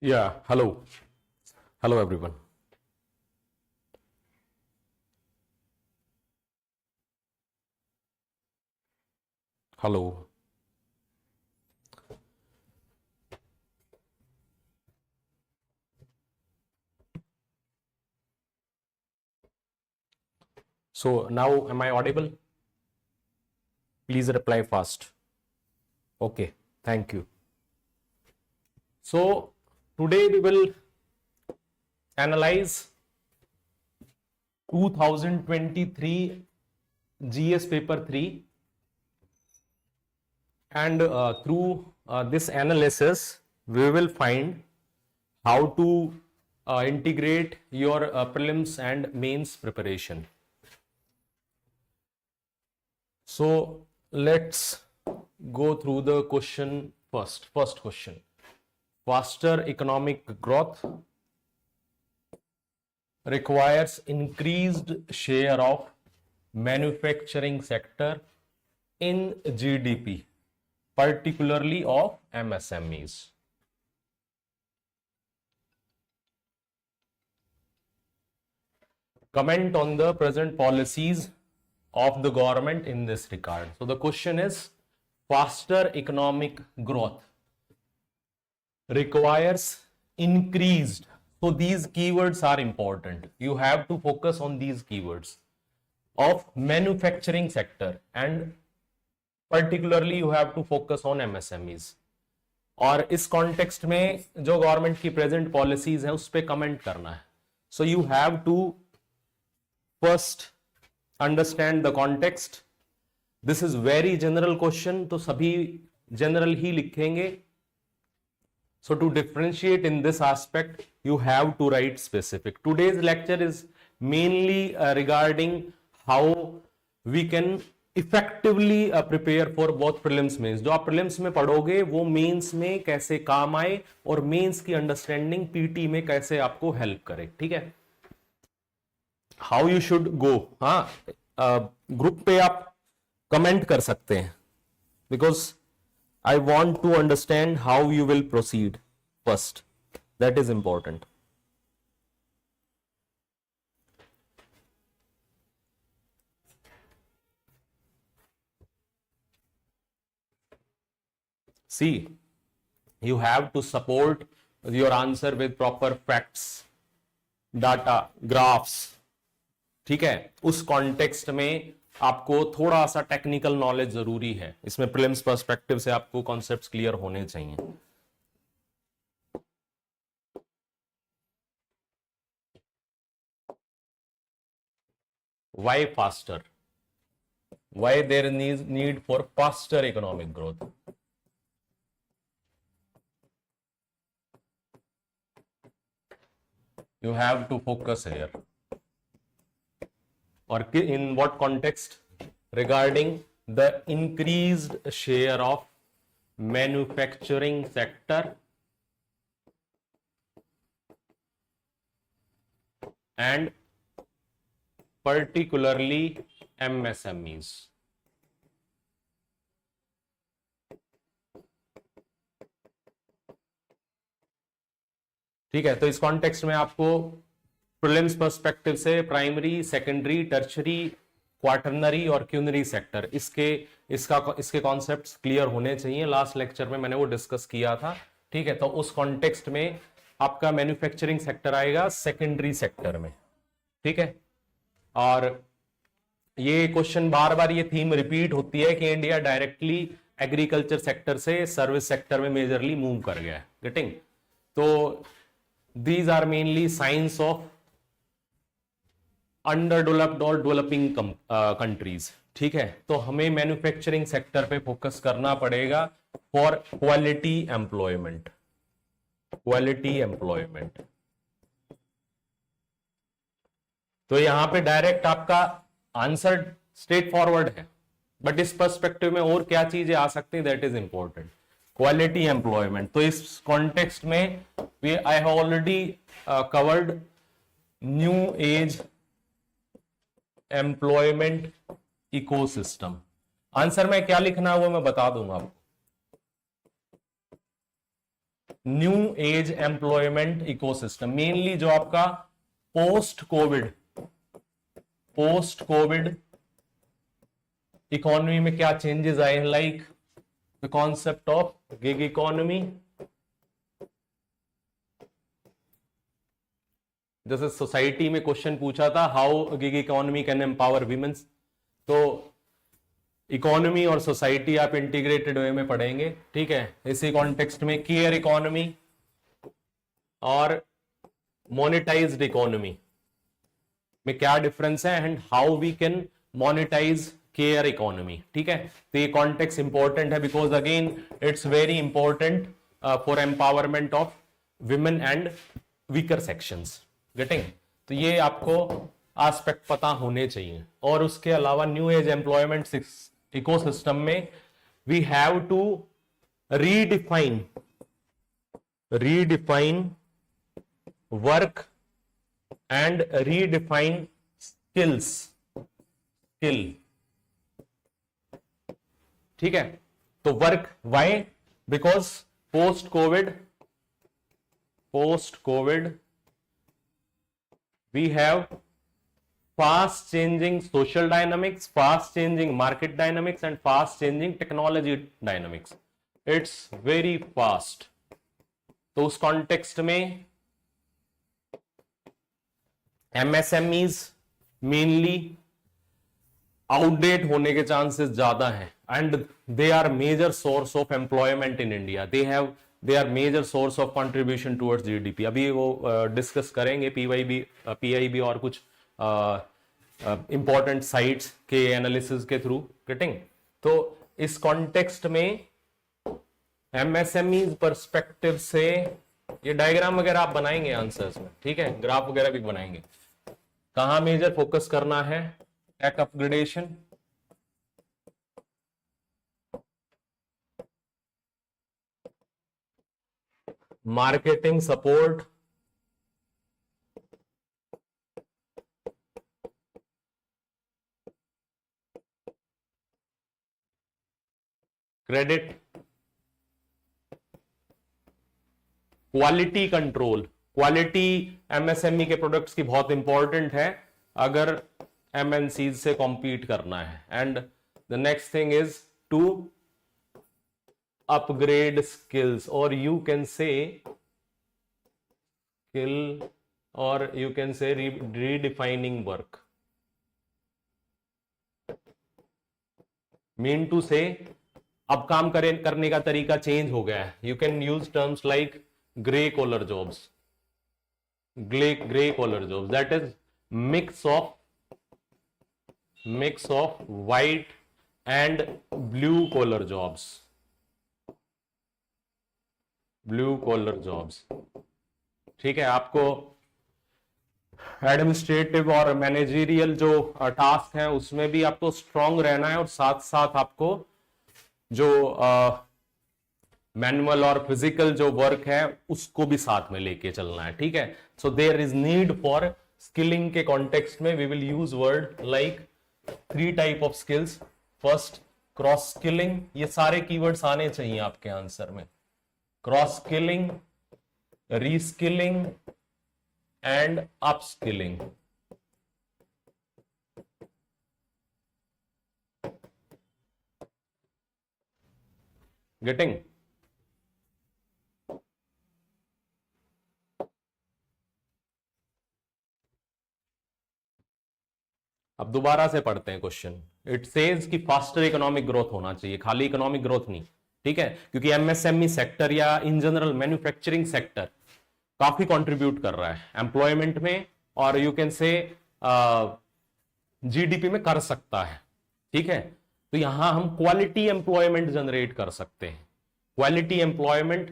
Yeah, hello. Hello, everyone. Hello. So now, am I audible? Please reply fast. Okay, thank you. So today we will analyze 2023 GS paper 3, and through this analysis we will find how to integrate your prelims and mains preparation. So let's go through the question first. First question: faster economic growth requires increased share of manufacturing sector in GDP, particularly of MSMEs. Comment on the present policies of the government in this regard. So the question is, faster economic growth requires increased. So these keywords are important. You have to focus on these keywords of manufacturing sector, and particularly you have to focus on MSMEs. और इस context में जो government की present policies हैं उस पर comment करना है. So you have to first understand the context. This is very general question, तो सभी जनरल ही लिखेंगे. So to differentiate in this aspect, you have to write specific. Today's lecture is mainly regarding how we can effectively prepare for both prelims mains. जो आप prelims में पढ़ोगे वो mains में कैसे काम आए और mains की understanding PT में कैसे आपको help करे. ठीक है? How you should go. हाँ, ग्रुप पे आप कमेंट कर सकते हैं, because I want to understand how you will proceed first. That is important. See, you have to support your answer with proper facts, data, graphs. ठीक है? उस context में आपको थोड़ा सा टेक्निकल नॉलेज जरूरी है. इसमें प्रीलिम्स पर्सपेक्टिव से आपको कॉन्सेप्ट्स क्लियर होने चाहिए. Why faster? Why there is need for faster economic growth? You have to focus here. Or in what context? Regarding the increased share of manufacturing sector and particularly MSMEs. ठीक है, तो इस context में आपको prelims perspective से primary, secondary, tertiary, quaternary और quinary sector इसके concepts clear होने चाहिए. लास्ट लेक्चर में मैंने वो डिस्कस किया था. ठीक है, तो उस कॉन्टेक्स्ट में आपका मैन्युफैक्चरिंग सेक्टर आएगा सेकेंडरी सेक्टर में. ठीक है, और ये क्वेश्चन बार बार ये थीम रिपीट होती है कि इंडिया डायरेक्टली एग्रीकल्चर सेक्टर से सर्विस सेक्टर में मेजरली मूव कर गया है. गेटिंग? तो these are mainly signs of underdeveloped or developing countries. ठीक है, तो हमें मैन्युफैक्चरिंग सेक्टर पे फोकस करना पड़ेगा for quality employment. Quality employment. तो यहां पे डायरेक्ट आपका आंसर स्ट्रेट फॉरवर्ड है, बट इस पर्सपेक्टिव में और क्या चीजें आ सकती हैं, that is important. Quality employment. तो इस कॉन्टेक्स्ट में I have already covered new age employment ecosystem. Answer में क्या लिखना है वो मैं बता दूंगा आपको. New age employment ecosystem, mainly जो आपका पोस्ट कोविड इकोनॉमी में क्या चेंजेस आए हैं, like the concept of gig economy, जैसे सोसाइटी में क्वेश्चन पूछा था how gig economy can empower womens, तो इकोनॉमी और सोसाइटी आप इंटीग्रेटेड वे में पढ़ेंगे, ठीक है। इसी कॉन्टेक्स्ट में केयर इकोनॉमी और मोनेटाइज्ड इकोनॉमी में क्या डिफरेंस है and how we can monetise care economy, ठीक है। तो ये कॉन्टेक्स्ट इंपॉर्टेंट है because again it's very important for empowerment of women and weaker sections, getting. तो ये आपको एस्पेक्ट पता होने चाहिए। और उसके अलावा न्यू एज एम्प्लॉयमेंट इकोसिस्टम में we have to redefine work and redefine skill, ठीक है। तो work, why? Because post COVID we have fast changing social dynamics, fast changing market dynamics and fast changing technology dynamics. It's very fast. तो उस context में MSMEs mainly outdate होने के chances ज्यादा हैं and they are major source of employment in India, they are major source of contribution towards GDP. अभी वो discuss करेंगे पीआईबी और कुछ इंपॉर्टेंट साइट्स के एनालिसिस के थ्रू, गेटिंग। तो इस कॉन्टेक्स्ट में एमएसएमई पर्सपेक्टिव से ये डायग्राम वगैरह आप बनाएंगे आंसर्स में, ठीक है, ग्राफ वगैरह भी बनाएंगे। कहां मेजर फोकस करना है? Tech upgradation, marketing support, credit, quality control. Quality MSME के प्रोडक्ट्स की बहुत इंपॉर्टेंट है अगर एमएनसी से कॉम्पीट करना है। And the next thing is to upgrade skills, और यू कैन से स्किल, और you can say redefining work. Mean to say अब काम करने का तरीका चेंज हो गया है। You can use terms like grey collar jobs, grey collar jobs, that is mix of white and blue collar jobs, ठीक है। आपको एडमिनिस्ट्रेटिव और मैनेजरियल जो टास्क है उसमें भी आपको स्ट्रांग रहना है, और साथ साथ आपको जो मैनुअल और फिजिकल जो वर्क है उसको भी साथ में लेके चलना है, ठीक है। So there is need for skilling के कॉन्टेक्स्ट में we will use word like 3 type of skills. First, cross skilling, ये सारे कीवर्ड्स आने चाहिए आपके आंसर में। Cross skilling, reskilling and upskilling. Getting? अब दोबारा से पढ़ते हैं क्वेश्चन। इट सेज कि फास्टर इकोनॉमिक ग्रोथ होना चाहिए, खाली इकोनॉमिक ग्रोथ नहीं, ठीक है, क्योंकि एमएसएमई सेक्टर या इन जनरल मैन्युफैक्चरिंग सेक्टर काफी कंट्रीब्यूट कर रहा है एम्प्लॉयमेंट में, और यू कैन से जीडीपी में कर सकता है, ठीक है। तो यहां हम क्वालिटी एम्प्लॉयमेंट जनरेट कर सकते हैं। Quality employment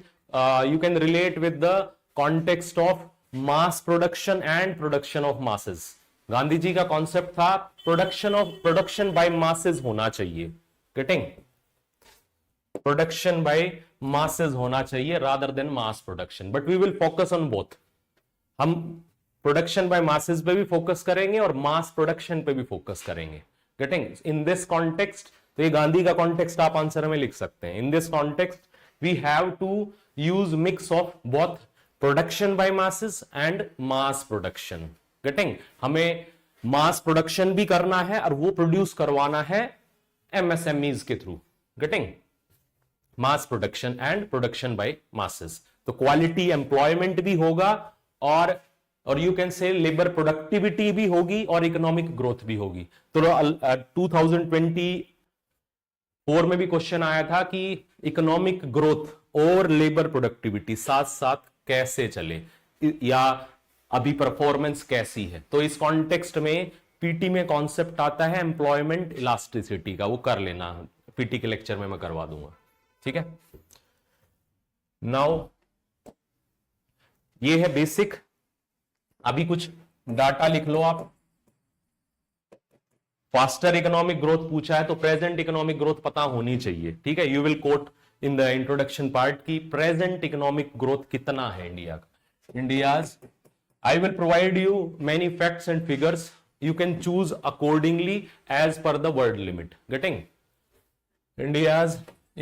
you can relate with the context of mass production and production of masses. Gandhi ji का कॉन्सेप्ट था प्रोडक्शन बाय मासेस होना चाहिए, गेटिंग? प्रोडक्शन बाय मासेस होना चाहिए rather than mass production, but we will focus on both. हम production by masses पे भी focus करेंगे और मास प्रोडक्शन पे भी फोकस करेंगे, गेटिंग? इन दिस कॉन्टेक्स्ट, तो ये गांधी का कॉन्टेक्स्ट आप आंसर में लिख सकते हैं। In this context we have to use mix of both production by masses and mass production. Getting, हमें मास प्रोडक्शन भी करना है और वो प्रोड्यूस करवाना है एमएसएमईज के through. Getting, mass production and production by masses. तो क्वालिटी एम्प्लॉयमेंट भी होगा और यू कैन से लेबर प्रोडक्टिविटी भी होगी और इकोनॉमिक ग्रोथ भी होगी। तो 2024 में भी क्वेश्चन आया था कि इकोनॉमिक ग्रोथ और लेबर प्रोडक्टिविटी साथ साथ कैसे चले या अभी परफॉर्मेंस कैसी है। तो इस कॉन्टेक्स्ट में पीटी में कॉन्सेप्ट आता है एम्प्लॉयमेंट इलास्टिसिटी का, वो कर लेना, पीटी के लेक्चर में मैं करवा दूंगा। ठीक है, नाउ ये है बेसिक। अभी कुछ डाटा लिख लो आप। फास्टर इकोनॉमिक ग्रोथ पूछा है तो प्रेजेंट इकोनॉमिक ग्रोथ पता होनी चाहिए। ठीक है, you will quote in the introduction part की प्रेजेंट इकोनॉमिक ग्रोथ कितना है इंडिया का। India's, I will provide you many facts and figures. You can choose accordingly as per the word limit. Getting? India's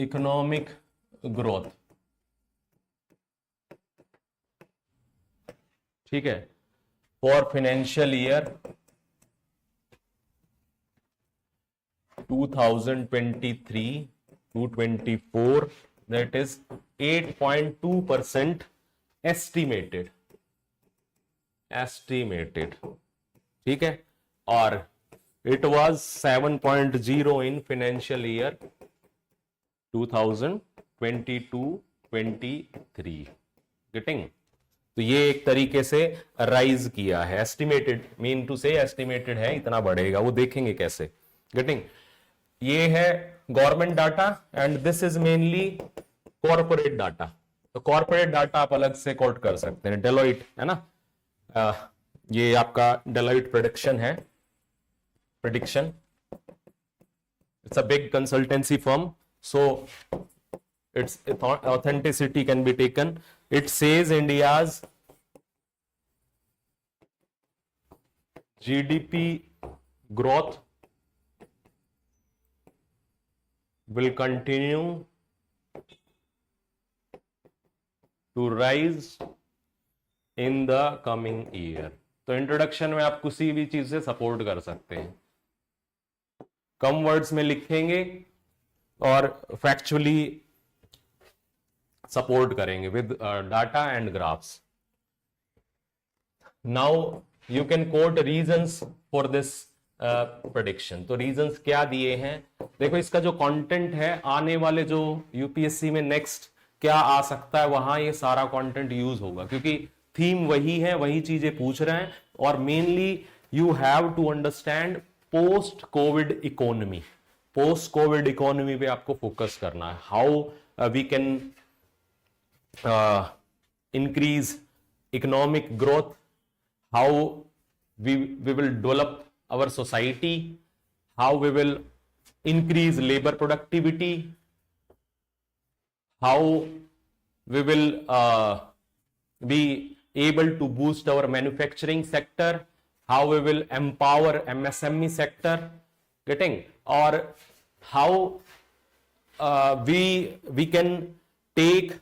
economic growth. ठीक है, for financial year 2023 to 24, that is 8.2% estimated. ठीक है, और it was 7.0 in financial year 2022-23। Getting, तो ये एक तरीके से राइज किया है। एस्टिमेटेड मीन टू से एस्टिमेटेड है, इतना बढ़ेगा, वो देखेंगे कैसे। गेटिंग, ये है government data and this is mainly corporate data. तो कॉर्पोरेट डाटा आप अलग से कोट कर सकते हैं, डेलोइट है ना। ये आपका डेलोइट प्रेडिक्शन है, prediction, it's a big consultancy firm, so its authenticity can be taken. It says India's GDP growth will continue to rise in the coming year. तो इंट्रोडक्शन में आप किसी भी चीज से सपोर्ट कर सकते हैं, कम वर्ड्स में लिखेंगे और फैक्चुअली सपोर्ट करेंगे with data and graphs. Now you can coat reasons for this prediction. तो रीजंस क्या दिए हैं, देखो इसका जो कंटेंट है, आने वाले जो यूपीएससी में नेक्स्ट क्या आ सकता है वहां ये सारा कंटेंट यूज होगा, क्योंकि थीम वही है, वही चीजें पूछ रहे हैं। और mainly you have to understand post COVID economy. Post COVID economy पे आपको फोकस करना है, how we can increase economic growth, how we will develop our society, how we will increase labor productivity, how we will be able to boost our manufacturing sector, how we will empower MSME sector, getting, or how we can take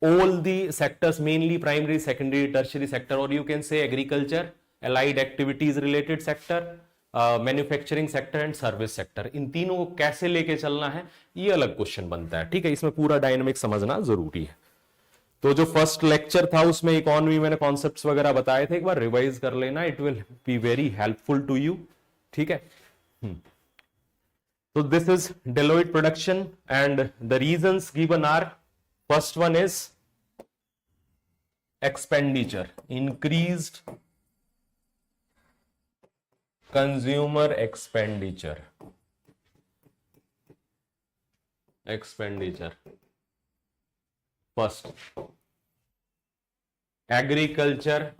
all the sectors, mainly primary, secondary, tertiary sector, or you can say agriculture, allied activities related sector, manufacturing sector and service sector, इन तीनों को कैसे लेके चलना है ये अलग question बनता है। ठीक है, इसमें पूरा डायनामिक समझना जरूरी है। तो जो फर्स्ट लेक्चर था उसमें इकोनॉमी मैंने कॉन्सेप्ट्स वगैरह बताए थे, एक बार रिवाइज कर लेना, it will be very helpful to you. ठीक है, तो this is Deloitte production and the reasons given are, first one is expenditure, increased consumer expenditure. First, agriculture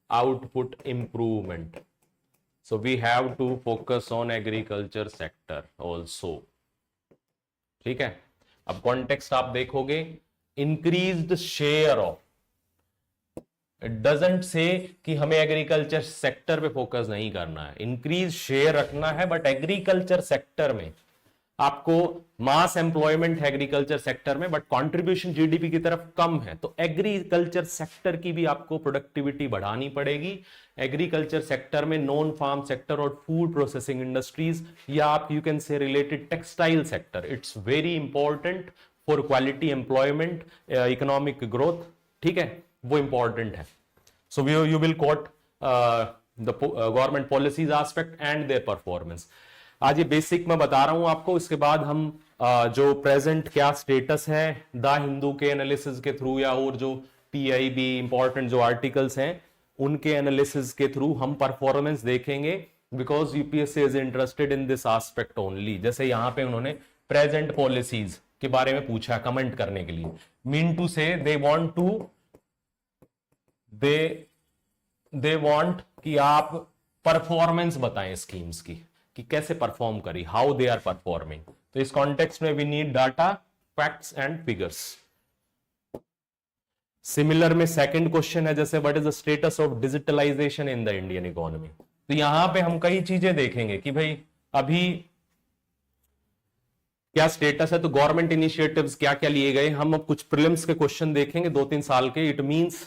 output improvement. So we have to focus on agriculture sector also. ठीक है, अब context आप देखोगे, increased share of, it doesn't say कि हमें agriculture sector पे focus नहीं करना है, इंक्रीज शेयर रखना है, बट एग्रीकल्चर सेक्टर में आपको मास एम्प्लॉयमेंट है एग्रीकल्चर सेक्टर में, बट कंट्रीब्यूशन जीडीपी की तरफ कम है, तो एग्रीकल्चर सेक्टर की भी आपको प्रोडक्टिविटी बढ़ानी पड़ेगी। एग्रीकल्चर सेक्टर में नॉन फार्म सेक्टर और फूड प्रोसेसिंग इंडस्ट्रीज, या आप you can say related textile sector, it's very important for quality employment, economic growth, ठीक है, वो इंपॉर्टेंट है। So you will quote the government policies aspect and their performance. आज ये basic मैं बता रहा हूं आपको, इसके बाद हम जो प्रेजेंट क्या स्टेटस है द हिंदू के एनालिसिस के थ्रू, या और जो पीआईबी इंपॉर्टेंट जो आर्टिकल्स हैं उनके एनालिसिस के थ्रू हम परफॉर्मेंस देखेंगे, because UPSC is interested in this aspect only. जैसे यहां पे उन्होंने प्रेजेंट पॉलिसीज के बारे में पूछा कमेंट करने के लिए, मीन टू से दे वांट कि आप परफॉर्मेंस बताएं स्कीम्स की, कि कैसे परफॉर्म करी, हाउ दे आर परफॉर्मिंग। तो इस कॉन्टेक्स्ट में we need data, facts and figures. Similar में सेकंड क्वेश्चन है जैसे what is the status of digitalisation in the Indian economy. तो यहां पे हम कई चीजें देखेंगे कि भाई अभी क्या स्टेटस है, तो गवर्नमेंट इनिशिएटिव्स क्या क्या लिए गए। हम अब कुछ प्रीलिम्स के क्वेश्चन देखेंगे 2-3 साल के। It means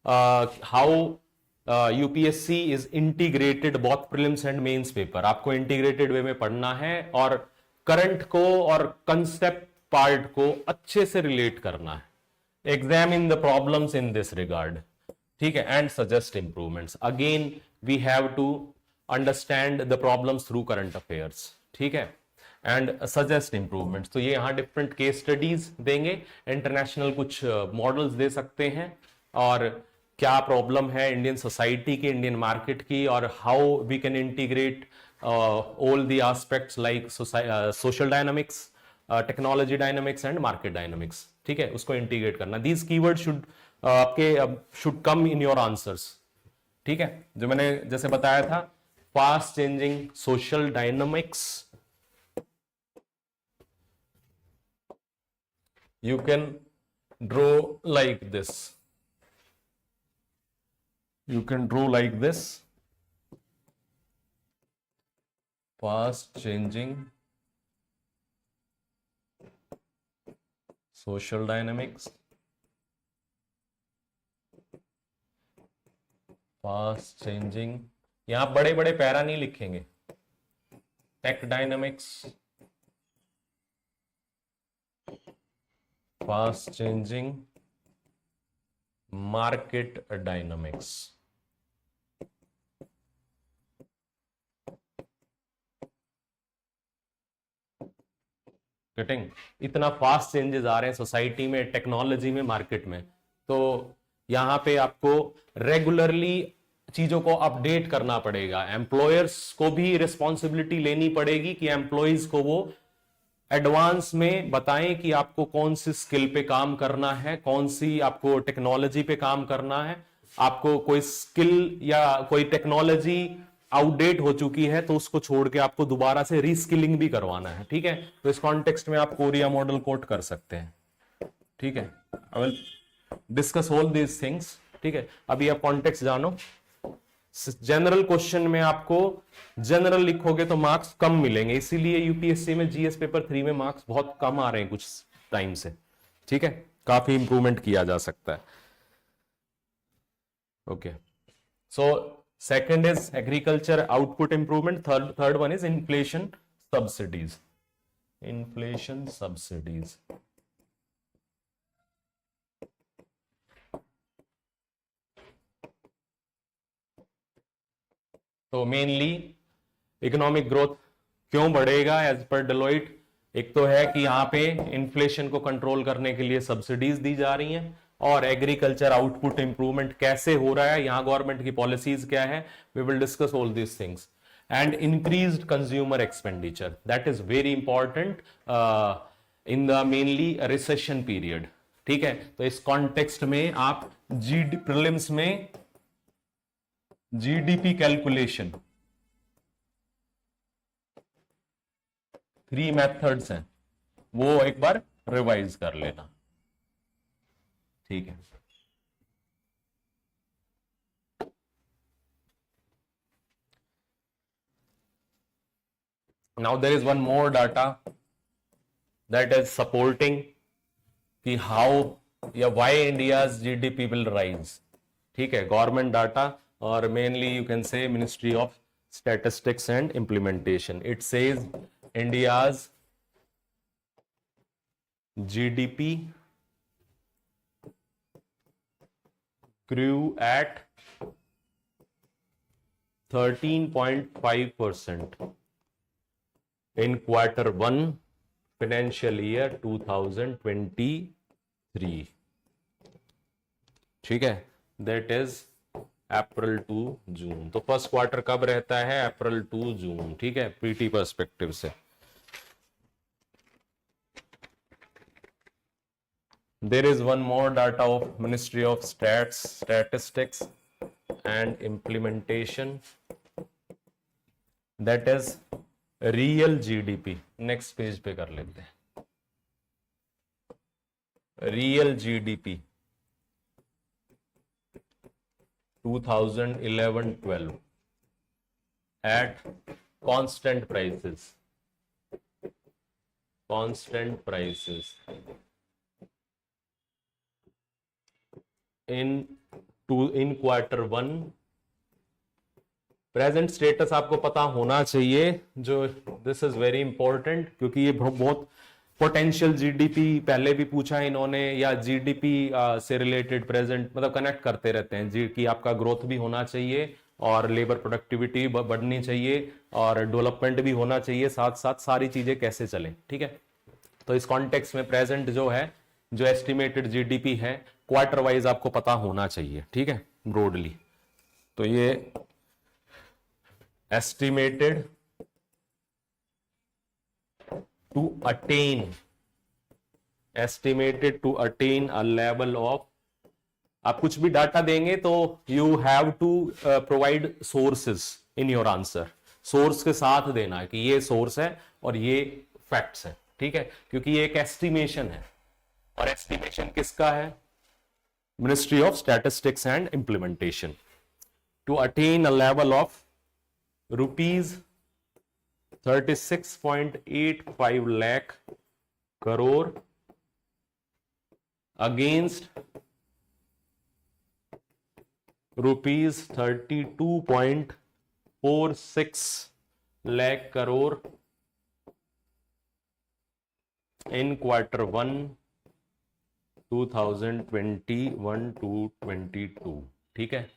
how UPSC is integrated both prelims and mains paper. आपको इंटीग्रेटेड वे में पढ़ना है और करंट को और कंसेप्ट पार्ट को अच्छे से रिलेट करना है। Examine the problems in this regard, ठीक है, and suggest improvements. Again we have to understand the problems through current affairs, ठीक है, एंड सजेस्ट इंप्रूवमेंट्स। तो ये यहां डिफरेंट केस स्टडीज देंगे, इंटरनेशनल कुछ मॉडल्स दे सकते हैं, और क्या प्रॉब्लम है इंडियन सोसाइटी की, इंडियन मार्केट की, और how we can integrate all the aspects like social dynamics, technology dynamics and market dynamics, ठीक है, उसको इंटीग्रेट करना। दीज कीवर्ड शुड आपके should come in your answers, ठीक है, जो मैंने जैसे बताया था, fast changing social dynamics, you can draw like this, you can draw like this, fast changing social dynamics, fast changing, यहां बड़े बड़े पैरा नहीं लिखेंगे, tech dynamics, fast changing market dynamics. Getting, इतना फास्ट चेंजेस आ रहे हैं सोसाइटी में, टेक्नोलॉजी में, मार्केट में, तो यहां पे आपको रेगुलरली चीजों को अपडेट करना पड़ेगा। एम्प्लॉयर्स को भी रिस्पॉन्सिबिलिटी लेनी पड़ेगी कि एम्प्लॉयज को वो एडवांस में बताएं कि आपको कौन सी स्किल पे काम करना है, कौन सी आपको टेक्नोलॉजी पे काम करना है। आपको कोई स्किल या कोई टेक्नोलॉजी आउटडेट हो चुकी है तो उसको छोड़ के आपको दोबारा से रीस्किलिंग भी करवाना है, ठीक है। तो इस कॉन्टेक्स्ट में आप कोरिया मॉडल कोट कर सकते हैं, ठीक है। आई will discuss all these things, ठीक है। अभी आप कॉन्टेक्स्ट जानो। जनरल क्वेश्चन में आपको जनरल लिखोगे तो मार्क्स कम मिलेंगे, इसीलिए यूपीएससी में जीएस पेपर 3 में मार्क्स बहुत कम आ रहे हैं कुछ टाइम से, ठीक है। काफी इंप्रूवमेंट किया जा सकता है। Okay, so second is agriculture output improvement, third one is inflation subsidies, inflation subsidies. तो मेनली इकोनॉमिक ग्रोथ क्यों बढ़ेगा एज पर डेलोइट, एक तो है कि यहाँ पे इन्फ्लेशन को कंट्रोल करने के लिए सब्सिडीज दी जा रही हैं, और एग्रीकल्चर आउटपुट इंप्रूवमेंट कैसे हो रहा है, यहाँ गवर्नमेंट की पॉलिसीज क्या है, we will discuss all these things. And increased consumer expenditure, that is very important in the mainly recession period, ठीक है। तो इस कॉन्टेक्स्ट में आप प्रीलिम्स में जीडीपी कैलकुलेशन 3 मेथड्स हैं, वो एक बार रिवाइज कर लेना, ठीक है। Now there is one more data that is supporting कि how या why India's GDP will rise. ठीक है, गवर्नमेंट डाटा और मेनली यू कैन से ministry of statistics and implementation. It says India's GDP grew at 13.5% in quarter 1 financial year 2023. ठीक है, that is April to June. तो first quarter कब रहता है? April to June. ठीक है, पीटी पर्सपेक्टिव से. There is one more data of Ministry of Statistics and Implementation, that is real GDP. Next page पे कर लेते हैं. Real GDP 2011-12 at constant prices. in quarter 1. Present status आपको पता होना चाहिए, जो दिस इज वेरी इंपॉर्टेंट, क्योंकि ये बहुत पोटेंशियल जीडीपी पहले भी पूछा है इन्होंने, या जीडीपी से रिलेटेड प्रेजेंट मतलब कनेक्ट करते रहते हैं जी, कि आपका ग्रोथ भी होना चाहिए और लेबर प्रोडक्टिविटी बढ़नी चाहिए और डेवलपमेंट भी होना चाहिए, साथ साथ सारी चीजें कैसे चलें. ठीक है, तो इस कॉन्टेक्स्ट में प्रेजेंट जो है, जो एस्टिमेटेड जीडीपी है, क्वार्टर वाइज आपको पता होना चाहिए. ठीक है, ब्रॉडली. तो ये estimated to attain a level of. आप कुछ भी डाटा देंगे तो you have to provide sources in your answer. Source के साथ देना है कि ये सोर्स है और ये फैक्ट्स है. ठीक है, क्योंकि ये एक एस्टिमेशन है, और एस्टिमेशन किसका है? Ministry of statistics and implementation. To attain a level of rupees 36.85 lakh crore against rupees 32.46 lakh crore in quarter 1 2021-22. ठीक है,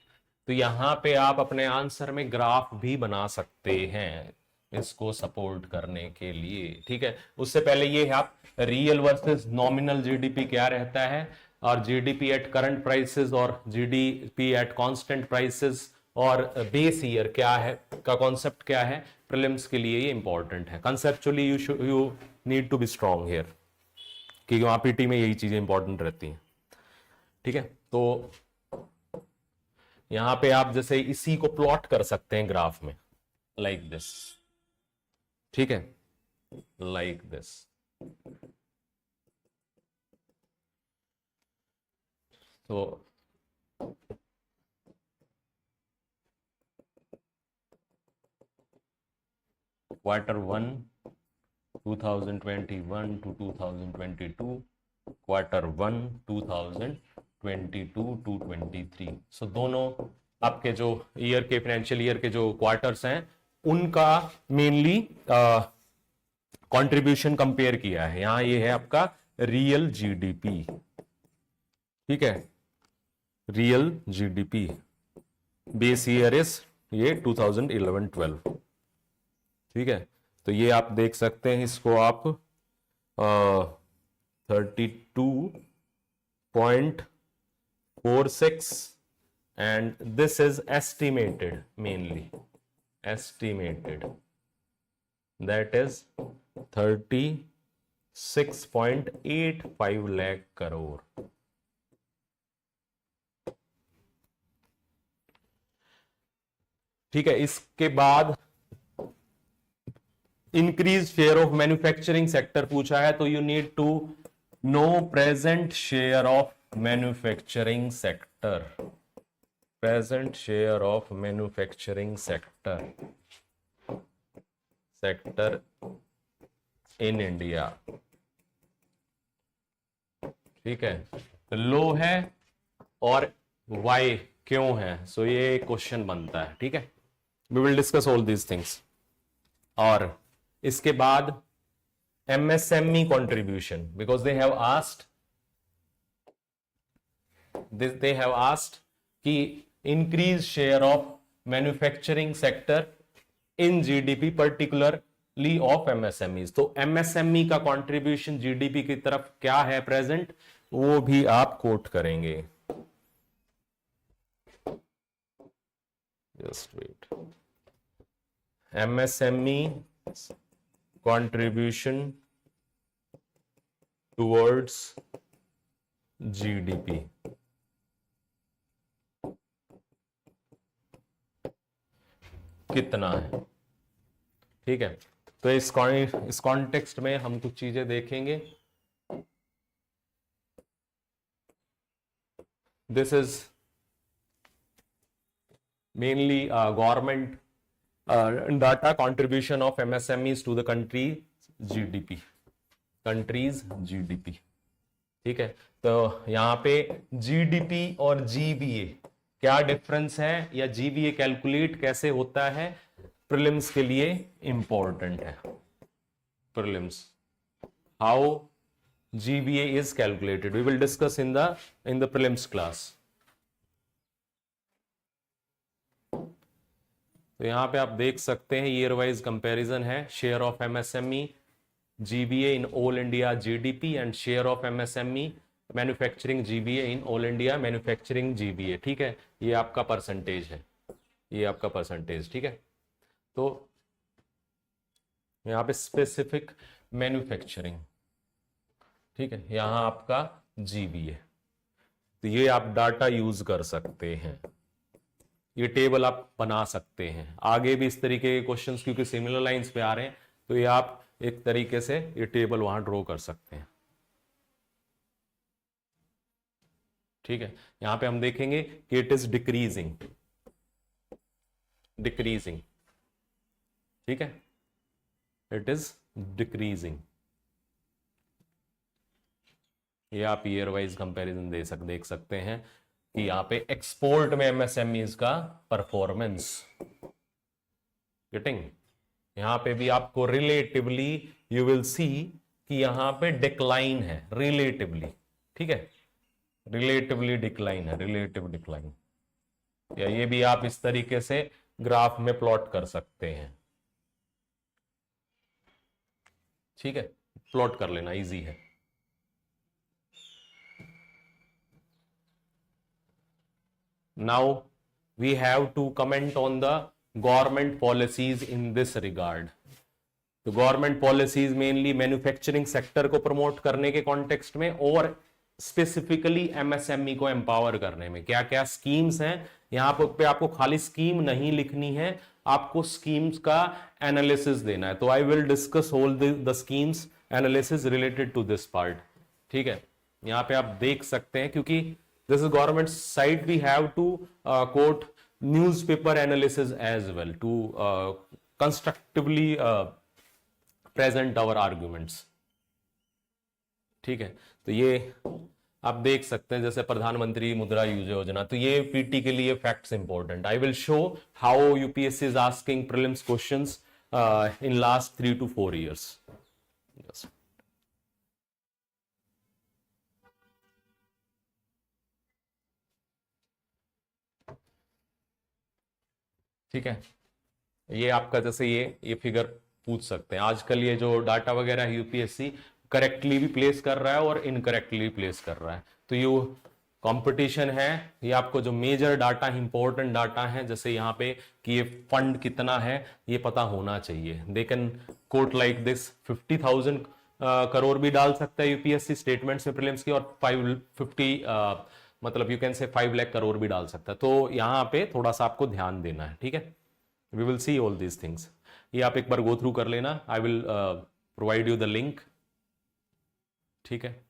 तो यहां पे आप अपने आंसर में ग्राफ भी बना सकते हैं इसको सपोर्ट करने के लिए. ठीक है, उससे पहले ये है आप रियल वर्सेस नॉमिनल जीडीपी क्या रहता है, और जीडीपी एट करंट प्राइसेस और जीडीपी एट कांस्टेंट प्राइसेस और बेस ईयर क्या है का कॉन्सेप्ट क्या है, प्रीलिम्स के लिए ये इंपॉर्टेंट है. Conceptually you need to be strong here, क्योंकि वहां पीटी में यही चीजें इंपॉर्टेंट रहती हैं. ठीक है, तो यहां पे आप जैसे इसी को प्लॉट कर सकते हैं ग्राफ में, लाइक दिस. ठीक है, लाइक दिस. तो क्वार्टर 1 2021 to 2022, क्वार्टर 1 2022 to 23. सो दोनों आपके जो ईयर के फाइनेंशियल ईयर के जो क्वार्टर्स हैं उनका मेनली कंट्रीब्यूशन कंपेयर किया है. यहां ये है आपका रियल जीडीपी. ठीक है, real GDP base year is ये 2011-12. ठीक है, तो ये आप देख सकते हैं, इसको आप 32.46 and this is estimated, mainly estimated, that is 36.85 lakh crore. ठीक है, इसके बाद increase share of manufacturing sector पूछा है, तो you need to know present share of manufacturing sector. Present share of manufacturing sector sector in India, ठीक है, तो लो है और वाई क्यों है, सो ये क्वेश्चन बनता है, ठीक है। We will discuss all these things. और इसके बाद MSME contribution, because they have asked कि increase share of manufacturing sector in GDP particularly of MSME. तो एमएसएमई का कंट्रीब्यूशन जीडीपी की तरफ क्या है प्रेजेंट, वो भी आप कोट करेंगे। Just wait, MSME contribution towards GDP, कितना है, ठीक है। तो इस कॉन्टेक्स्ट में हम कुछ चीजें देखेंगे। This is mainly government data contribution of MSMEs to the country GDP, country's GDP, ठीक है। तो यहां पे जीडीपी और जीबीए क्या डिफरेंस है, या जीबीए कैलकुलेट कैसे होता है, प्रीलिम्स के लिए इंपॉर्टेंट है। Prelims, how GBA is calculated, we will discuss in the prelims class. तो यहां पे आप देख सकते हैं ईयर वाइज कंपैरिजन है, share of MSME GBA in all India GDP and share of MSME manufacturing GBA in all India manufacturing GBA, ठीक है। ये आपका परसेंटेज है, ये आपका परसेंटेज, ठीक है। तो यहां पे स्पेसिफिक मैन्युफैक्चरिंग, ठीक है, यहां आपका जीबीए। तो ये आप डाटा यूज कर सकते हैं, ये टेबल आप बना सकते हैं। आगे भी इस तरीके के क्वेश्चंस क्योंकि सिमिलर लाइंस पे आ रहे हैं, तो ये आप एक तरीके से ये टेबल वहां ड्रॉ कर सकते हैं, ठीक है। यहां पे हम देखेंगे कि इट इज डिक्रीजिंग, डिक्रीजिंग, ठीक है, इट इज डिक्रीजिंग। ये आप ईयर वाइज कंपैरिजन देख सकते हैं कि यहां पे एक्सपोर्ट में एमएसएमईज का परफॉर्मेंस, गेटिंग, यहां पे भी आपको रिलेटिवली यू विल सी कि यहां पे डिक्लाइन है, रिलेटिवली, ठीक है, रिलेटिवली डिक्लाइन है, रिलेटिव डिक्लाइन। या ये भी आप इस तरीके से ग्राफ में प्लॉट कर सकते हैं, ठीक है, प्लॉट कर लेना इजी है। Now we have to comment on the government policies in this regard. तो government policies mainly manufacturing sector को प्रमोट करने के कॉन्टेक्स्ट में और स्पेसिफिकली एमएसएमई को एम्पावर करने में क्या क्या स्कीम्स हैं। यहां पे आपको खाली स्कीम नहीं लिखनी है, आपको स्कीम्स का एनालिसिस देना है। तो I will discuss all the schemes analysis related to this part, ठीक है। यहां पे आप देख सकते हैं क्योंकि this is government site, we have to quote newspaper analysis as well to constructively present our arguments, ठीक है। तो ये आप देख सकते हैं जैसे प्रधानमंत्री मुद्रा योजना, तो ये पीटी के लिए facts important. I will show how UPSC is asking prelims questions in last 3 to 4 years। ठीक है, ये आपका जैसे ये फिगर पूछ सकते हैं। आजकल ये जो डाटा वगैरह है यूपीएससी करेक्टली भी प्लेस कर रहा है और इनकरेक्टली भी प्लेस कर रहा है। तो ये कंपटीशन है, ये आपको जो मेजर डाटा इंपॉर्टेंट डाटा है जैसे यहाँ पे कि ये फंड कितना है ये पता होना चाहिए। They can coat like this 50,000 crore भी डाल सकता है यूपीएससी स्टेटमेंट्स में प्रीलिम्स की, और 550 मतलब यू कैन से 5 लाख करोड़ भी डाल सकता है। तो यहाँ पे थोड़ा सा आपको ध्यान देना है, ठीक है। We will see all these things, ये आप एक बार गो थ्रू कर लेना। I will provide you the link, ठीक है।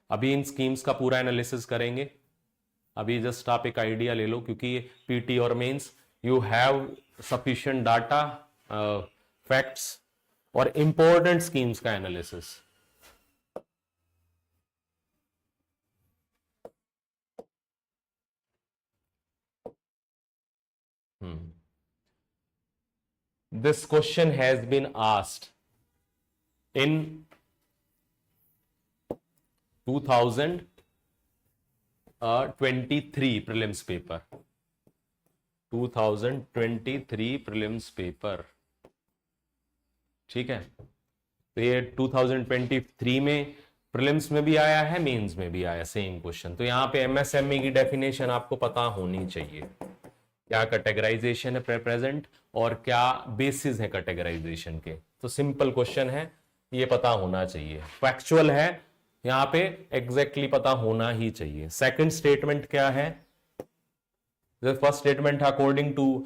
अभी इन स्कीम्स का पूरा एनालिसिस करेंगे। अभी जस्ट आप एक आइडिया ले लो क्योंकि पीटी और mains you have sufficient data, facts और important schemes का analysis. This question has been asked in 2023 prelims paper. 2023 prelims paper. ठीक है, तो ये 2023 में प्रीलिम्स में भी आया है, मेंस में भी आया सेम क्वेश्चन. तो यहाँ पे एमएसएमई की डेफिनेशन आपको पता होनी चाहिए. क्या कैटेगराइजेशन है प्रेजेंट और क्या बेसिस है कैटेगराइजेशन के. तो सिंपल क्वेश्चन है, ये पता होना चाहिए. फैक्चुअल है, यहाँ पे एग्जैक्टली पता होना ही चाहिए. सेकंड स्टेटमेंट क्या है? First statement according to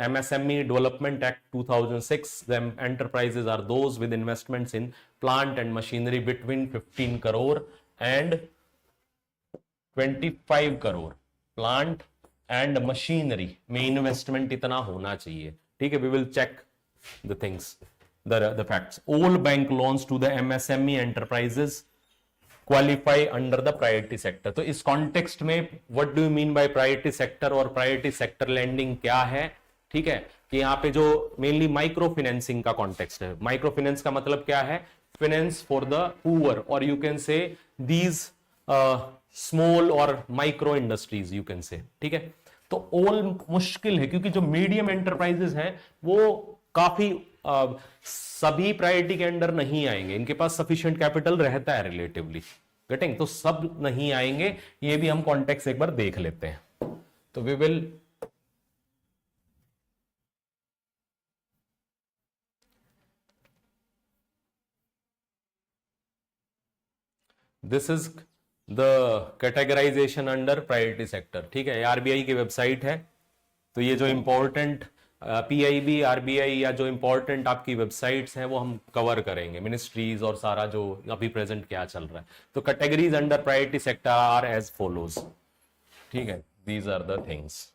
MSME Development Act 2006, the enterprises are those with investments in plant and machinery between 15 crore and 25 crore. Plant and machinery में investment इतना होना चाहिए. ठीक है, we will check the things, the facts. All bank loans to the MSME enterprises qualify under the priority sector. तो इस context में what do you mean by priority sector और priority sector lending क्या है? ठीक है, कि यहाँ पे जो मेनली माइक्रो फाइनेंसिंग का कॉन्टेक्स्ट है. माइक्रो फाइनेंस का मतलब क्या है? फाइनेंस फॉर द पुअर, और you can say these small और micro industries you can say. ठीक है, तो ऑल मुश्किल है क्योंकि जो मीडियम एंटरप्राइजेस हैं वो काफी सभी प्रायोरिटी के अंडर नहीं आएंगे. इनके पास सफिशिएंट कैपिटल रहता है रिलेटिवली. गेटिंग, तो सब नहीं आएंगे. ये भी हम कॉन्टेक्स्ट एक बार देख लेते हैं. तो we will this is the categorization under priority sector. ठीक है, आरबीआई की वेबसाइट है. तो ये जो इंपॉर्टेंट पीआईबी, आरबीआई या जो इंपॉर्टेंट आपकी वेबसाइट्स हैं वो हम कवर करेंगे, मिनिस्ट्रीज और सारा जो अभी प्रेजेंट क्या चल रहा है. तो categories under priority sector are as follows. ठीक है, दीज आर द थिंग्स.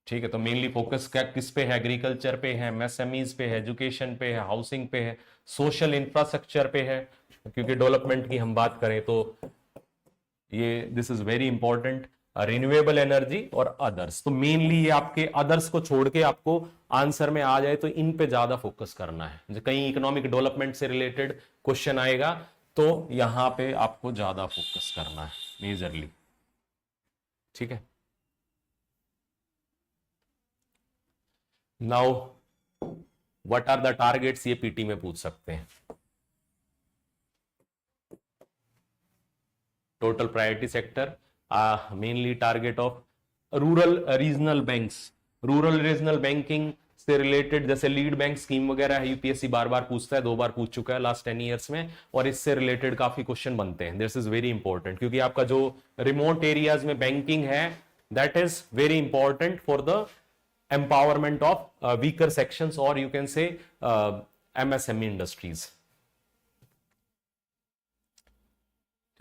ठीक है, तो मेनली फोकस क्या किस पे है? एग्रीकल्चर पे है, एमएसएमईज पे है, एजुकेशन पे है, हाउसिंग पे है, सोशल इंफ्रास्ट्रक्चर पे है. क्योंकि डेवलपमेंट की हम बात करें तो ये this is very important. Renewable energy और अदर्स. तो मेनली ये आपके अदर्स को छोड़ के आपको आंसर में आ जाए तो इन पे ज्यादा फोकस करना है. कहीं इकोनॉमिक डेवलपमेंट से रिलेटेड क्वेश्चन आएगा तो यहां पे आपको ज्यादा फोकस करना है मेजरली. ठीक है, now what are the targets, ये पीटी में पूछ सकते हैं. Total priority sector mainly target of rural regional banks. Rural regional banking से रिलेटेड जैसे लीड बैंक स्कीम वगैरह है, यूपीएससी बार बार पूछता है, 2 बार पूछ चुका है लास्ट 10 ईयर्स में, और इससे रिलेटेड काफी क्वेश्चन बनते हैं. दिस इज वेरी इंपॉर्टेंट क्योंकि आपका जो रिमोट एरियाज में बैंकिंग है that is very important for the empowerment of weaker sections or you can say MSME industries.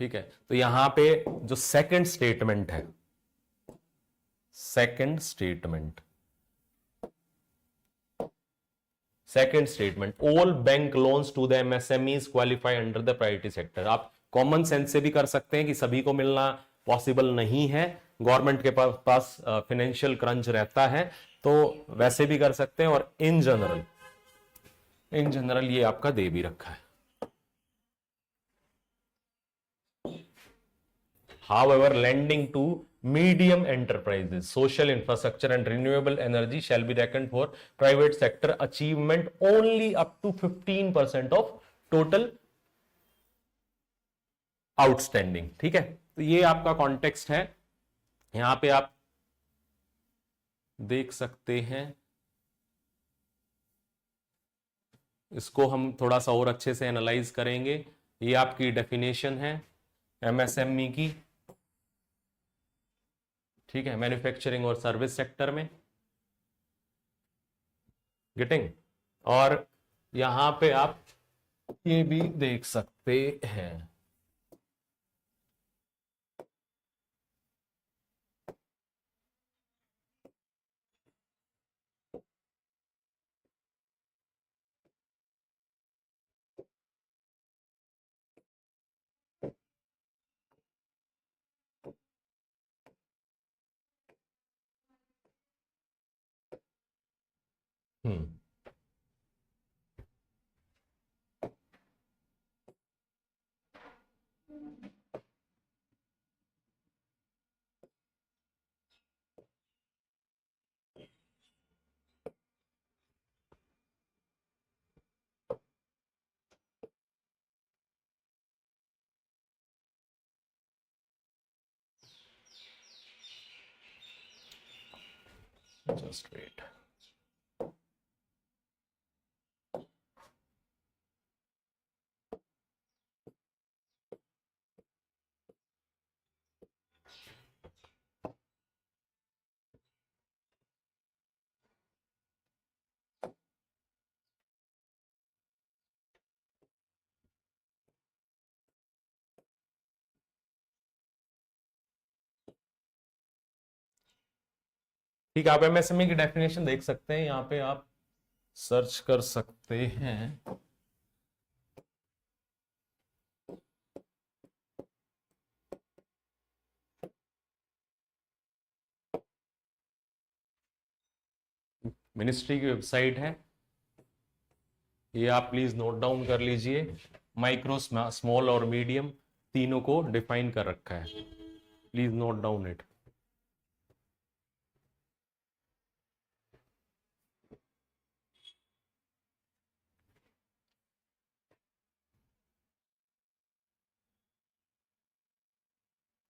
ठीक है, तो यहां पे जो सेकंड स्टेटमेंट है, second statement all bank loans to the MSMEs qualify under the priority sector. आप common sense से भी कर सकते हैं कि सभी को मिलना पॉसिबल नहीं है, गवर्नमेंट के पास फाइनेंशियल क्रंच रहता है, तो वैसे भी कर सकते हैं. और इन जनरल ये आपका दे भी रखा है. However, lending to medium enterprises, social infrastructure and renewable energy shall be reckoned for private sector achievement only up to 15% of total outstanding. ठीक है, तो ये आपका कॉन्टेक्स्ट है. यहां पे आप देख सकते हैं, इसको हम थोड़ा सा और अच्छे से एनालाइज करेंगे. ये आपकी डेफिनेशन है एमएसएमई की. ठीक है, मैन्युफैक्चरिंग और सर्विस सेक्टर में. गेटिंग, और यहां पे आप ये भी देख सकते हैं. हम्म जस्ट वेट। ठीक है, आप एमएसएमई की डेफिनेशन देख सकते हैं, यहाँ पे आप सर्च कर सकते हैं। मिनिस्ट्री की वेबसाइट है, ये आप प्लीज नोट डाउन कर लीजिए। माइक्रो, स्मॉल और मीडियम तीनों को डिफाइन कर रखा है, please note down it.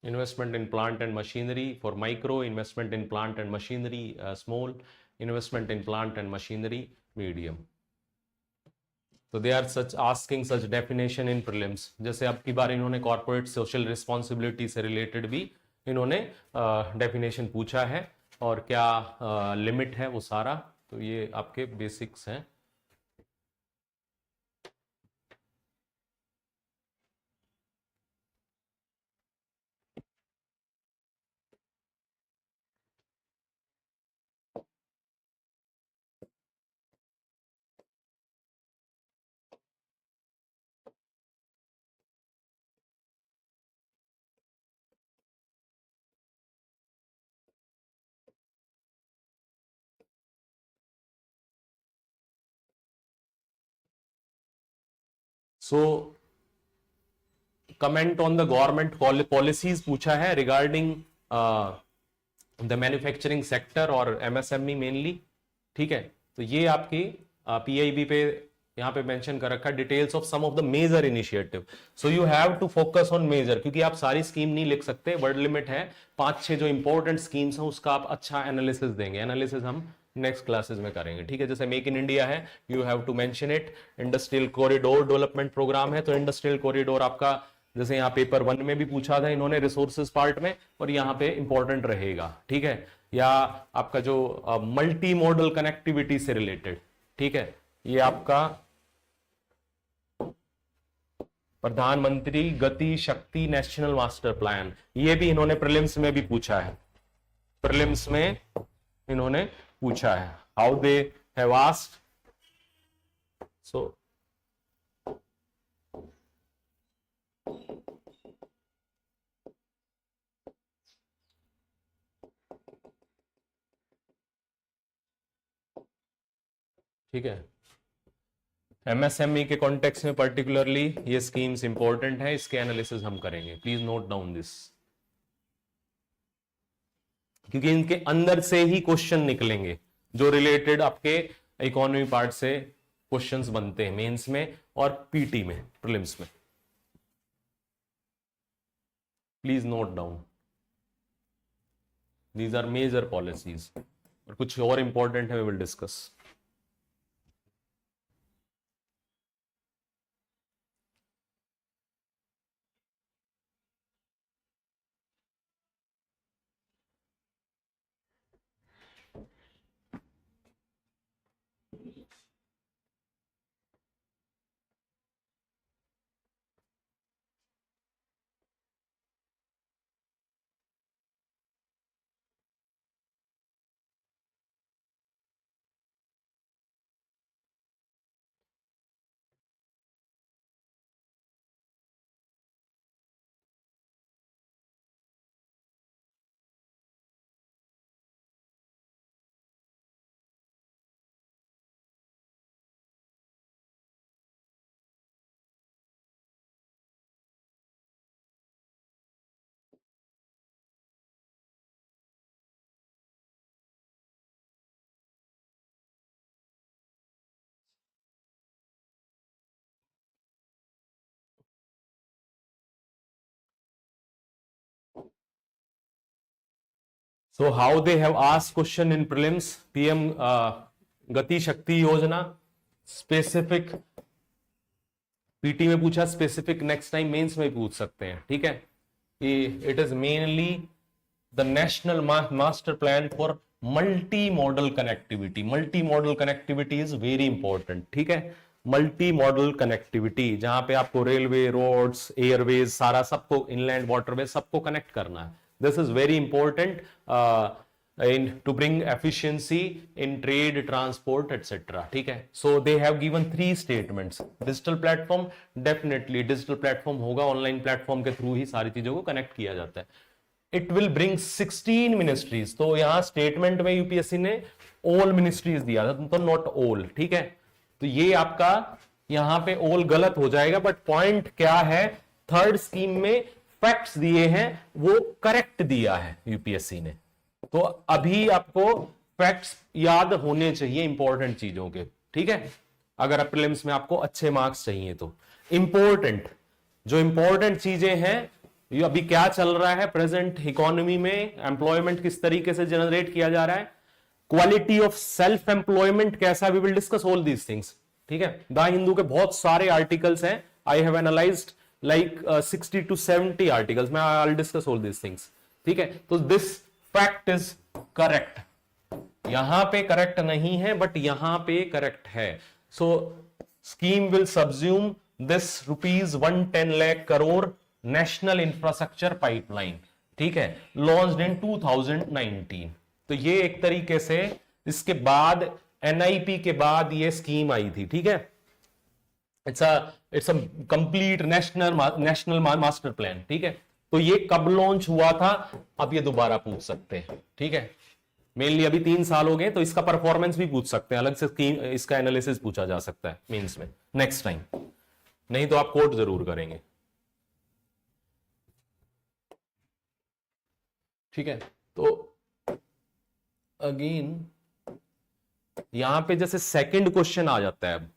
Investment in plant and machinery for micro, investment in plant and machinery small, investment in plant and machinery medium. So they are such asking such definition in prelims. जैसे अब की बार इन्होंने corporate social responsibility से related भी इन्होंने definition पूछा है, और क्या limit है वो सारा, तो ये आपके basics हैं। So comment on the government policies पूछा है रिगार्डिंग द मैन्युफैक्चरिंग सेक्टर और एमएसएमई मेनली। ठीक है, तो ये आपकी पीआईबी पे यहाँ पे मेंशन कर रखा है, details of some of the major initiative. So you have to focus on major, क्योंकि आप सारी स्कीम नहीं लिख सकते, वर्ड लिमिट है। 5-6 जो इंपॉर्टेंट स्कीम्स हैं उसका आप अच्छा एनालिसिस देंगे, एनालिसिस हम नेक्स्ट क्लासेस में करेंगे। ठीक है, जैसे मेक इन इंडिया है, you have to mention it. Industrial corridor development programme है, तो इंडस्ट्रियल कॉरिडोर आपका, जैसे यहाँ पेपर 1 में भी पूछा था इन्होंने रिसोर्सेज पार्ट में, और यहाँ पे इंपॉर्टेंट रहेगा। ठीक है, या आपका जो मल्टी मॉडल कनेक्टिविटी से रिलेटेड, ठीक है, ये आपका प्रधानमंत्री गति शक्ति नेशनल मास्टर प्लान, ये भी इन्होंने प्रीलिम्स में भी पूछा है, प्रीलिम्स में इन्होंने पूछा है, हाउ दे हैव आस्क्ड। सो ठीक है, एमएसएमई के कॉन्टेक्स्ट में पर्टिकुलरली ये स्कीम्स इंपॉर्टेंट है, इसके एनालिसिस हम करेंगे, प्लीज नोट डाउन दिस, क्योंकि इनके अंदर से ही क्वेश्चन निकलेंगे जो रिलेटेड आपके इकोनॉमी पार्ट से क्वेश्चंस बनते हैं मेंस में और पीटी में, प्रीलिम्स में। Please note down, these are major policies, और कुछ और इंपॉर्टेंट है, we will discuss. So how they have asked question in prelims, PM गति शक्ति योजना, स्पेसिफिक पीटी में पूछा, स्पेसिफिक नेक्स्ट टाइम मेंस में पूछ सकते हैं, ठीक है। It is mainly the national master plan for multi modal connectivity. Multi modal connectivity is very important, ठीक है। मल्टी मॉडल कनेक्टिविटी जहां पे आपको रेलवे, रोड्स, एयरवेज, सारा सबको, इनलैंड वाटरवे सबको कनेक्ट करना है। This is very important to bring efficiency in trade, transport, etc. ठीक है। So they have given 3 statements. Digital platform, definitely digital platform होगा, ऑनलाइन प्लेटफॉर्म के थ्रू ही सारी चीजों को कनेक्ट किया जाता है। It will bring 16 ministries। तो यहां स्टेटमेंट में यूपीएससी ने all ministries दिया था, तो not all, ठीक है। तो ये आपका यहां पे all गलत हो जाएगा, बट पॉइंट क्या है, थर्ड स्कीम में फैक्ट्स दिए हैं वो करेक्ट दिया है यूपीएससी ने। तो अभी आपको फैक्ट्स याद होने चाहिए इंपॉर्टेंट चीजों के, ठीक है। अगर प्रीलिम्स में आपको अच्छे मार्क्स चाहिए तो इंपॉर्टेंट जो इंपॉर्टेंट चीजें हैं, ये अभी क्या चल रहा है प्रेजेंट इकोनॉमी में, एम्प्लॉयमेंट किस तरीके से जनरेट किया जा रहा है, क्वालिटी ऑफ सेल्फ एम्प्लॉयमेंट कैसा, we will discuss all these things, ठीक है। द हिंदू के बहुत सारे आर्टिकल्स हैं, I have analysed like 60 to 70 articles, मैं I will discuss all these things, ठीक है। तो दिस फैक्ट इज करेक्ट, यहां पे करेक्ट नहीं है बट यहां पे करेक्ट है। So scheme will subsume this ₹110 lakh crore national infrastructure pipeline, ठीक है, लॉन्च्ड इन 2019। तो ये एक तरीके से इसके बाद एनआईपी के बाद ये स्कीम आई थी, ठीक है। It's a complete national master plan, ठीक है। तो ये कब लॉन्च हुआ था, अब ये दोबारा पूछ सकते हैं, ठीक है। मेनली अभी 3 साल हो गए, तो इसका परफॉर्मेंस भी पूछ सकते हैं, अलग से इसका एनालिसिस पूछा जा सकता है मेंस में नेक्स्ट टाइम, नहीं तो आप कोट जरूर करेंगे, ठीक है। तो अगेन यहां पे जैसे सेकंड क्वेश्चन आ जाता है,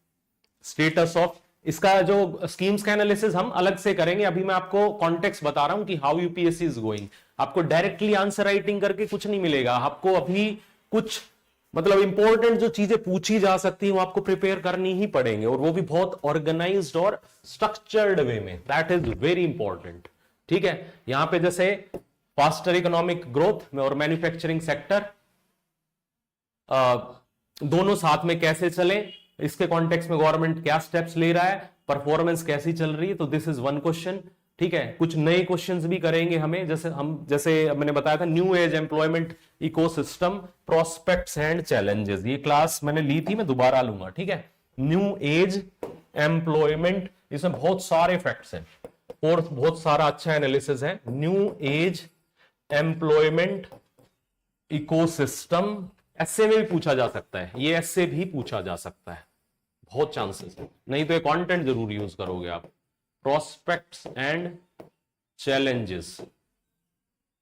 स्टेटस ऑफ, इसका जो स्कीम्स का एनालिसिस हम अलग से करेंगे, अभी मैं आपको कॉन्टेक्स्ट बता रहा हूं कि हाउ यूपीएससी इज गोइंग। आपको डायरेक्टली आंसर राइटिंग करके कुछ नहीं मिलेगा, आपको अभी कुछ मतलब इंपॉर्टेंट जो चीजें पूछी जा सकती है वो आपको प्रिपेयर करनी ही पड़ेंगे, और वो भी बहुत ऑर्गेनाइज्ड और स्ट्रक्चर्ड वे में, दैट इज वेरी इंपॉर्टेंट, ठीक है। यहां पे जैसे फास्टर इकोनॉमिक ग्रोथ में और मैन्युफैक्चरिंग सेक्टर दोनों साथ में कैसे चले, इसके कॉन्टेक्स्ट में गवर्नमेंट क्या स्टेप्स ले रहा है, परफॉर्मेंस कैसी चल रही है, तो दिस इज वन क्वेश्चन, ठीक है। कुछ नए क्वेश्चंस भी करेंगे हमें, जैसे मैंने बताया था, new age employment ecosystem prospects and challenges, ये क्लास मैंने ली थी, मैं दोबारा लूंगा, ठीक है। न्यू एज एम्प्लॉयमेंट, इसमें बहुत सारे फैक्ट्स हैं और बहुत सारा अच्छा एनालिसिस है। न्यू एज एम्प्लॉयमेंट इकोसिस्टम ऐसे में भी पूछा जा सकता है, ये ऐसे भी पूछा जा सकता है, बहुत चांसेस है, नहीं तो ये कंटेंट जरूर यूज करोगे आप। प्रोस्पेक्ट्स एंड चैलेंजेस,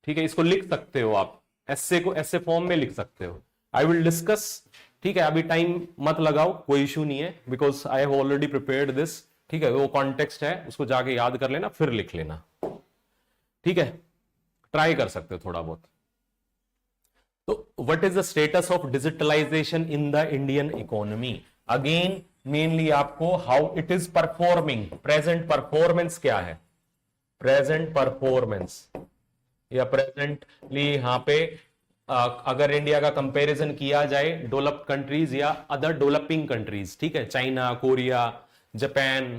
ठीक है, इसको लिख सकते हो आप, ऐसे को ऐसे फॉर्म में लिख सकते हो। आई विल डिस्कस, ठीक है, अभी टाइम मत लगाओ, कोई इशू नहीं है, because I have already prepared this, ठीक है। वो कॉन्टेक्स्ट है, उसको जाके याद कर लेना, फिर लिख लेना, ठीक है, ट्राई कर सकते हो थोड़ा बहुत। तो what is the status of digitalisation in the Indian economy, again mainly आपको how it is performing, present performance क्या है, प्रेजेंट परफॉर्मेंस या प्रेजेंटली यहां पे अगर इंडिया का कंपैरिजन किया जाए डेवलप्ड कंट्रीज या अदर डेवलपिंग कंट्रीज, ठीक है, China, Korea, Japan,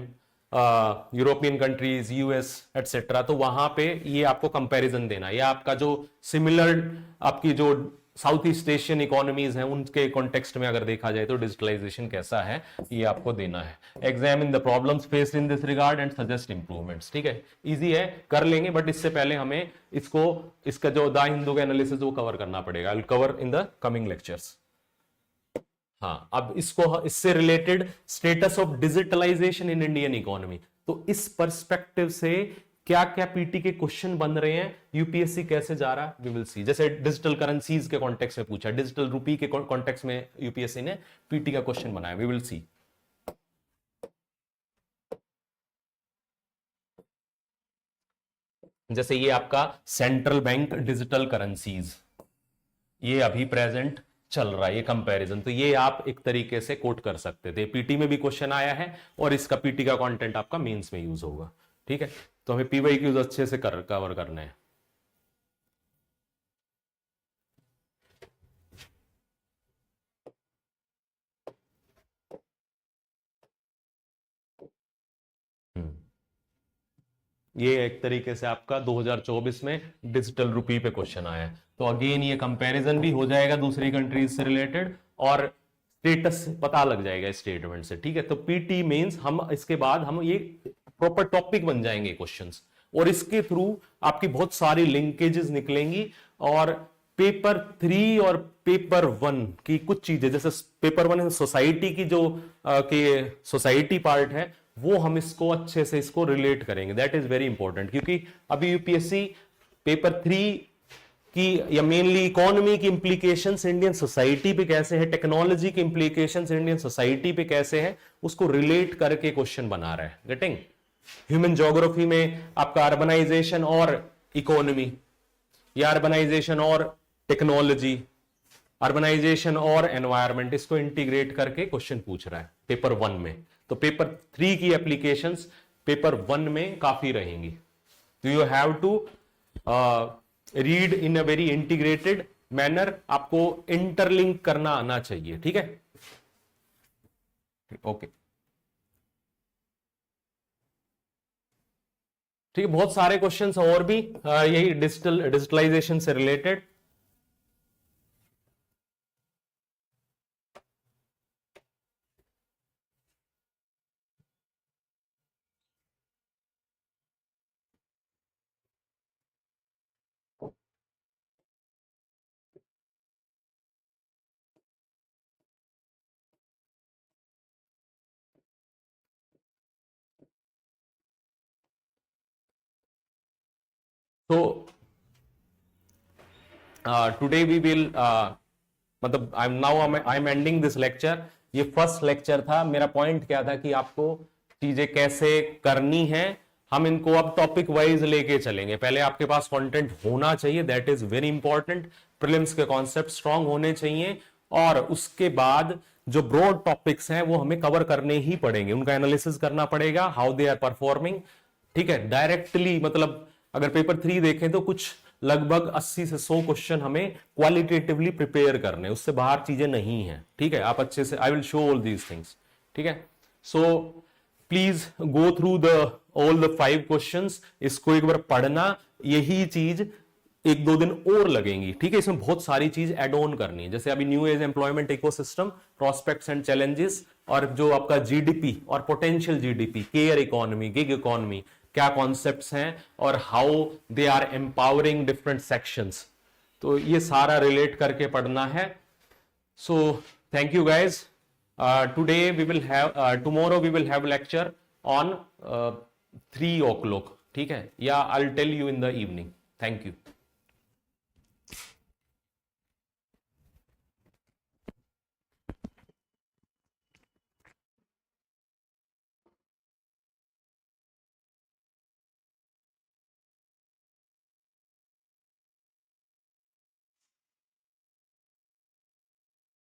European countries, US etcetera, तो वहां पे ये आपको कंपैरिजन देना, या आपका जो सिमिलर आपकी जो साउथ ईस्ट एशियन इकोनॉमीज हैं उनके कॉन्टेक्स्ट में अगर देखा जाए तो डिजिटलाइजेशन कैसा है, ये आपको देना है। Examine the problems faced in this regard and suggest improvements, ठीक है, इजी है, कर लेंगे, बट इससे पहले हमें इसका जो द हिंदू का एनालिसिस वो कवर करना पड़ेगा, I will cover in the coming lectures. हाँ, अब इससे रिलेटेड status of digitalisation in Indian economy, तो इस पर्सपेक्टिव से क्या क्या पीटी के क्वेश्चन बन रहे हैं, यूपीएससी कैसे जा रहा है, वी विल सी। जैसे डिजिटल करेंसीज के कॉन्टेक्स्ट में पूछा, डिजिटल रूपी के कॉन्टेक्स्ट में यूपीएससी ने पीटी का क्वेश्चन बनाया, वी विल सी। जैसे ये आपका सेंट्रल बैंक डिजिटल करेंसीज, ये अभी प्रेजेंट चल रहा है ये कंपैरिजन, तो ये आप एक तरीके से कोट कर सकते थे। पीटी में भी क्वेश्चन आया है और इसका पीटी का कंटेंट आपका मेंस में यूज होगा। ठीक है, तो हमें पीवाईक्यूज अच्छे से कवर करने हैं। ये एक तरीके से आपका 2024 में डिजिटल रुपी पे क्वेश्चन आया है, तो अगेन ये कंपैरिजन भी हो जाएगा दूसरी कंट्रीज से रिलेटेड और स्टेटस पता लग जाएगा स्टेटमेंट से। ठीक है, तो पीटी मेंस हम इसके बाद हम ये प्रॉपर टॉपिक बन जाएंगे क्वेश्चंस, और इसके थ्रू आपकी बहुत सारी लिंकेजेस निकलेंगी। और पेपर 3 और पेपर 1 की कुछ चीजें, जैसे पेपर 1 सोसाइटी की जो के सोसाइटी पार्ट है, वो हम इसको अच्छे से इसको रिलेट करेंगे। दैट इज वेरी इंपॉर्टेंट, क्योंकि अभी यूपीएससी पेपर 3 की या मेनली इकोनॉमी की इंप्लीकेशंस इंडियन सोसाइटी पे कैसे है, टेक्नोलॉजी की इंप्लीकेशंस इंडियन सोसाइटी पे कैसे है, उसको रिलेट करके क्वेश्चन बना रहा है। गेटिंग? ह्यूमन ज्योग्राफी में आपका अर्बनाइजेशन और इकोनॉमी, या अर्बनाइजेशन और टेक्नोलॉजी, अर्बनाइजेशन और एनवायरमेंट, इसको इंटीग्रेट करके क्वेश्चन पूछ रहा है पेपर 1 में। तो पेपर 3 की एप्लीकेशंस पेपर 1 में काफी रहेंगी। तो you have to read in a very integrated manner, आपको इंटरलिंक करना आना चाहिए। ठीक है, ओके, ठीक है। बहुत सारे क्वेश्चंस और भी यही डिजिटलाइजेशन से रिलेटेड। तो टुडे वी विल मतलब I am ending this lecture. ये फर्स्ट लेक्चर था। मेरा पॉइंट क्या था कि आपको चीजें कैसे करनी है, हम इनको अब टॉपिक वाइज लेके चलेंगे। पहले आपके पास कंटेंट होना चाहिए, that is very important. Prelims के कॉन्सेप्ट स्ट्रांग होने चाहिए, और उसके बाद जो ब्रॉड टॉपिक्स हैं वो हमें कवर करने ही पड़ेंगे, उनका एनालिसिस करना पड़ेगा, हाउ दे आर परफॉर्मिंग। ठीक है, डायरेक्टली मतलब अगर पेपर 3 देखें तो कुछ लगभग 80 से 100 क्वेश्चन हमें क्वालिटेटिवली प्रिपेयर करने, उससे बाहर चीजें नहीं है। ठीक है, आप अच्छे से, I will show all these things. ठीक है, so please go through the all the 5 questions, इसको एक बार पढ़ना। यही चीज 1-2 दिन और लगेंगी। ठीक है, इसमें बहुत सारी चीज एड ऑन करनी है, जैसे अभी new age employment ecosystem, prospects and challenges, और जो आपका जीडीपी और potential GDP, care economy, gig economy, क्या कॉन्सेप्ट्स हैं और how they are empowering different sections, तो ये सारा रिलेट करके पढ़ना है। So thank you guys. Today we will have, tomorrow we will have lecture on 3 o'clock। ठीक है, या I will tell you in the evening. Thank you.